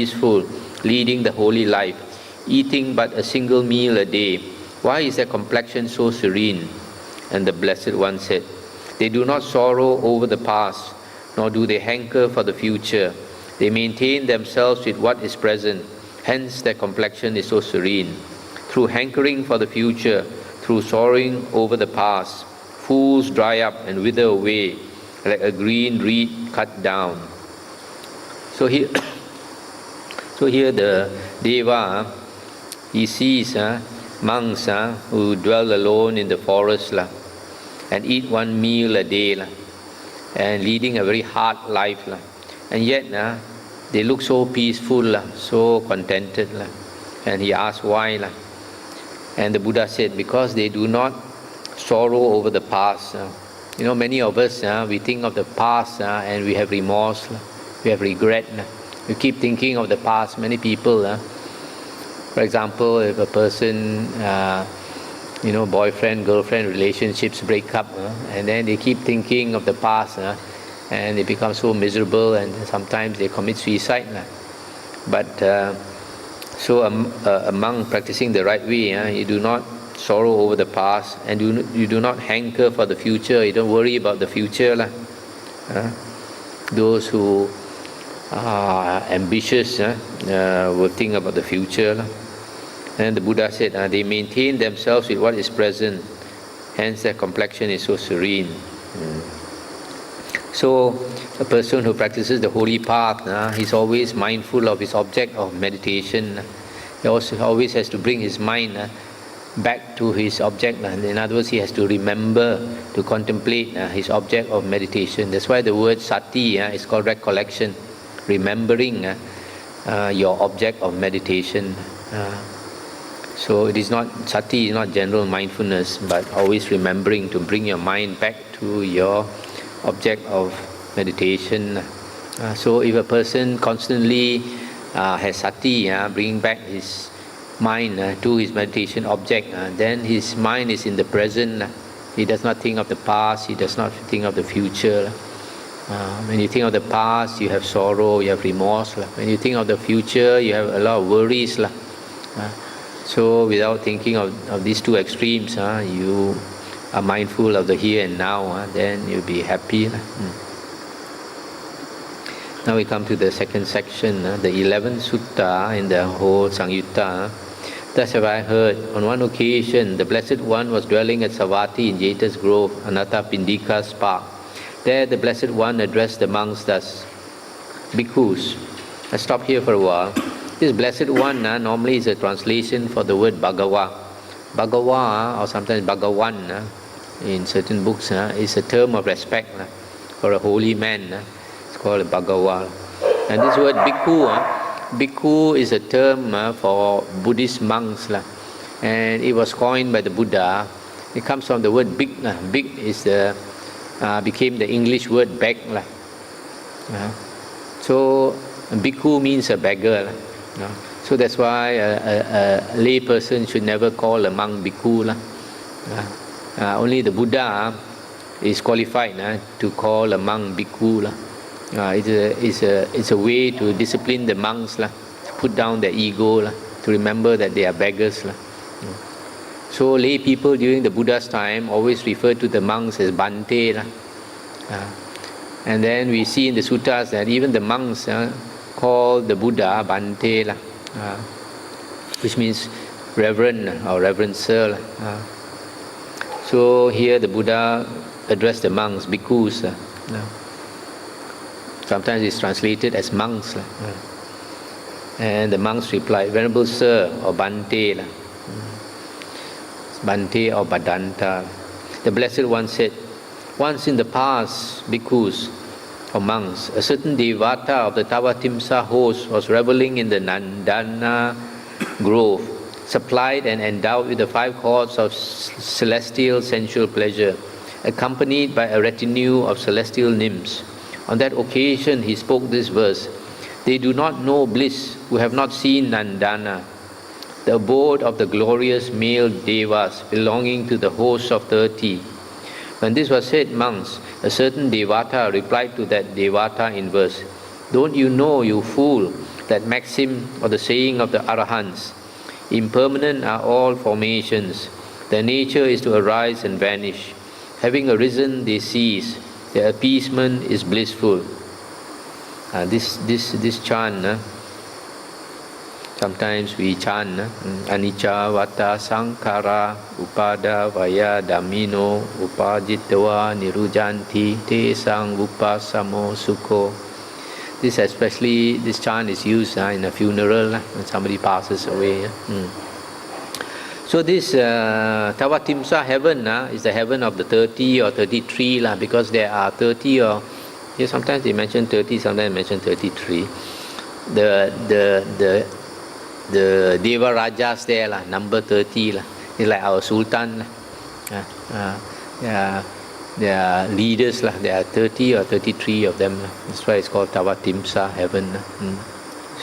peaceful, leading the holy life, eating but a single meal a day. Why is their complexion so serene? And the Blessed One said, they do not sorrow over the past, nor do they hanker for the future. They maintain themselves with what is present, hence their complexion is so serene. Through hankering for the future, through sorrowing over the past, fools dry up and wither away like a green reed cut down. So here, the Deva, he sees monks who dwell alone in the forest and eat one meal a day and leading a very hard life. And yet they look so peaceful, so contented. And he asked why. And the Buddha said, because they do not sorrow over the past. Many of us, we think of the past and we have remorse, we have regret. We keep thinking of the past. Many people, for example, if a person, boyfriend, girlfriend relationships break up, and then they keep thinking of the past, and they become so miserable, and sometimes they commit suicide. But so a monk practicing the right way, you do not sorrow over the past, and you do not hanker for the future. You don't worry about the future. Those who are ambitious will think about the future. And the Buddha said, they maintain themselves with what is present, hence their complexion is so serene. So a person who practices the holy path, he's always mindful of his object of meditation. He also always has to bring his mind back to his object. In other words, he has to remember to contemplate his object of meditation. That's why the word sati is called recollection, remembering your object of meditation. So it is not, sati is not general mindfulness, but always remembering to bring your mind back to your object of meditation. So if a person constantly has sati, bringing back his mind to his meditation object, then his mind is in the present. He does not think of the past, he does not think of the future. When you think of the past, you have sorrow, you have remorse. When you think of the future, you have a lot of worries. So without thinking of these two extremes, you are mindful of the here and now, then you'll be happy. Now we come to the second section, the 11th sutta in the whole Samyutta. Thus have I heard, on one occasion, the Blessed One was dwelling at Savatthi in Jeta's Grove, Anathapindika's park. There the Blessed One addressed the monks thus, Bhikkhus. Let's stop here for a while. This Blessed One normally is a translation for the word Bhagawa. Bhagawa, or sometimes Bhagawan, in certain books, is a term of respect for a holy man. It's called a Bhagawa. And this word Bhikkhu, Bhikkhu is a term for Buddhist monks. And it was coined by the Buddha. It comes from the word bhik. Bhik is became the English word beg. So Bhikkhu means a beggar. So that's why a lay person should never call a monk Bhikkhu. Only the Buddha is qualified to call a monk Bhikkhu. It's a way to discipline the monks, to put down their ego, to remember that they are beggars. So lay people during the Buddha's time always refer to the monks as Bhante. And then we see in the suttas that even the monks call the Buddha Bhante, which means reverend or reverend sir. So here the Buddha addressed the monks, bhikkhus. Sometimes it's translated as monks. And the monks replied, Venerable Sir, or Bhante. Bhante or Bhadanta. The Blessed One said, once in the past, bhikkhus, or monks, a certain Devata of the Tavatimsa host was reveling in the Nandana grove, supplied and endowed with the 5 chords of celestial sensual pleasure, accompanied by a retinue of celestial nymphs. On that occasion he spoke this verse, they do not know bliss who have not seen Nandana, the abode of the glorious male devas belonging to the host of 30. When this was said, monks, a certain Devata replied to that Devata in verse, don't you know, you fool, that maxim or the saying of the Arahants. Impermanent are all formations. Their nature is to arise and vanish. Having arisen, they cease. Their appeasement is blissful. This chant, sometimes we chant Anicca Vata Sankhara Upada Vaya Dhammino Upajitawa Nirujanti Te Sang Upasamo Sukho. This chant is used in a funeral when somebody passes away. So this Tavatimsa heaven is the heaven of the 30 or 33 because there are 30 or sometimes they mention 30, sometimes they mention 33. The Deva Rajas there number 30 It's like our Sultan. There are leaders there are 30 or 33 of them. That's why it's called Tavatimsa heaven.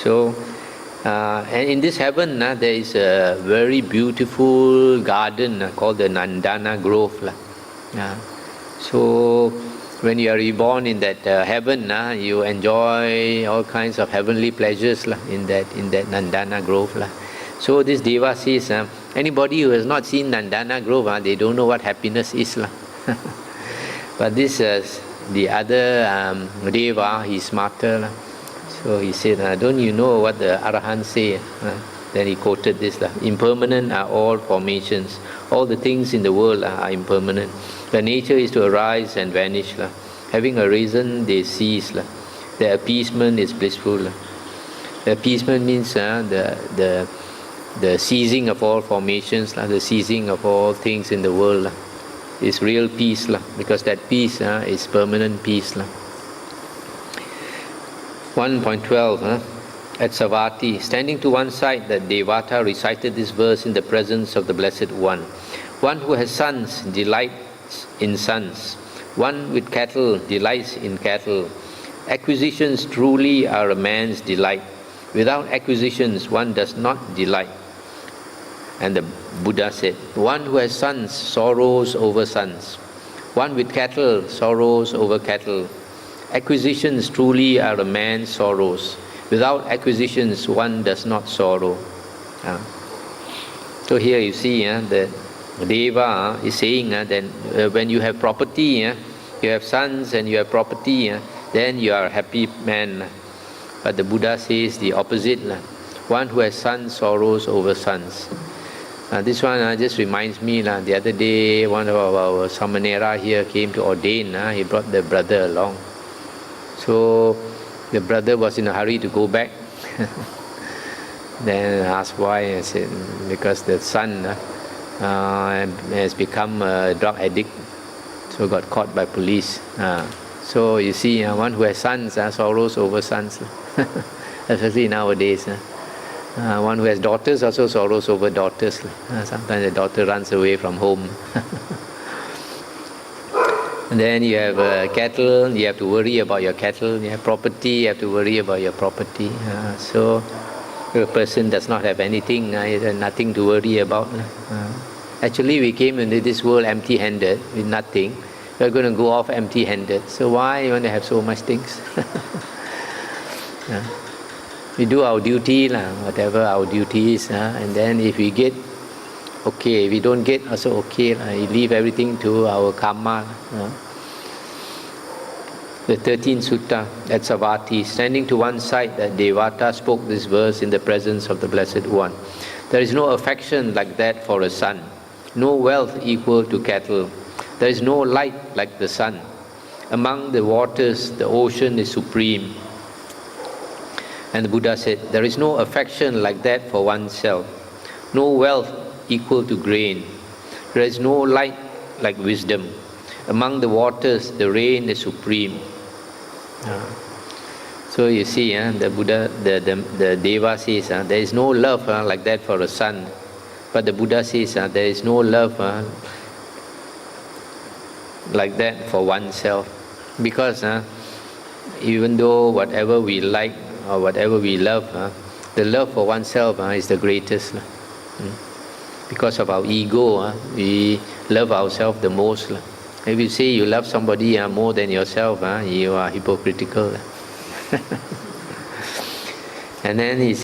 So and in this heaven there is a very beautiful garden called the Nandana Grove. So when you are reborn in that heaven, you enjoy all kinds of heavenly pleasures in that Nandana Grove. So this Deva says, anybody who has not seen Nandana Grove, they don't know what happiness is. But this the other Deva, he's smarter. So he said, don't you know what the Arahants say? Then he quoted this, impermanent are all formations. All the things in the world are impermanent. The nature is to arise and vanish. Having arisen, they cease. Their appeasement is blissful. The appeasement means the ceasing of all formations, the ceasing of all things in the world is real peace, because that peace is permanent peace. 1.12 At Savatthi, standing to one side, the Devata recited this verse in the presence of the Blessed One. One who has sons delights in sons. One with cattle delights in cattle. Acquisitions truly are a man's delight. Without acquisitions, one does not delight. And the Buddha said, one who has sons sorrows over sons. One with cattle sorrows over cattle. Acquisitions truly are a man's sorrows. Without acquisitions, one does not sorrow. So here you see the Deva is saying that when you have property, you have sons and you have property, then you are a happy man. But the Buddha says the opposite. One who has sons sorrows over sons. This one just reminds me, the other day one of our Samanera here came to ordain. He brought the brother along. So the brother was in a hurry to go back. Then I asked why. I said, because the son has become a drug addict, so got caught by police. So you see, one who has sons sorrows over sons, especially nowadays. One who has daughters also sorrows over daughters. Sometimes the daughter runs away from home. And then you have cattle, you have to worry about your cattle. You have property, you have to worry about your property. So if a person does not have anything, nothing to worry about. Actually, we came into this world empty-handed, with nothing. We're going to go off empty-handed. So why you want to have so much things? We do our duty, whatever our duty is, and then if we get, okay. If we don't get, also okay. We leave everything to our karma. The 13th Sutta at Savatthi, standing to one side, the Devata spoke this verse in the presence of the Blessed One. There is no affection like that for a son, no wealth equal to cattle. There is no light like the sun. Among the waters, the ocean is supreme. And the Buddha said, there is no affection like that for oneself, no wealth equal to grain. There is no light like wisdom. Among the waters, the rain is supreme. So you see, the Buddha, the Deva says, there is no love like that for a son. But the Buddha says, there is no love like that for oneself. Because even though whatever we like or whatever we love, the love for oneself is the greatest. Because of our ego, we love ourselves the most. If you say you love somebody more than yourself, you are hypocritical. And then he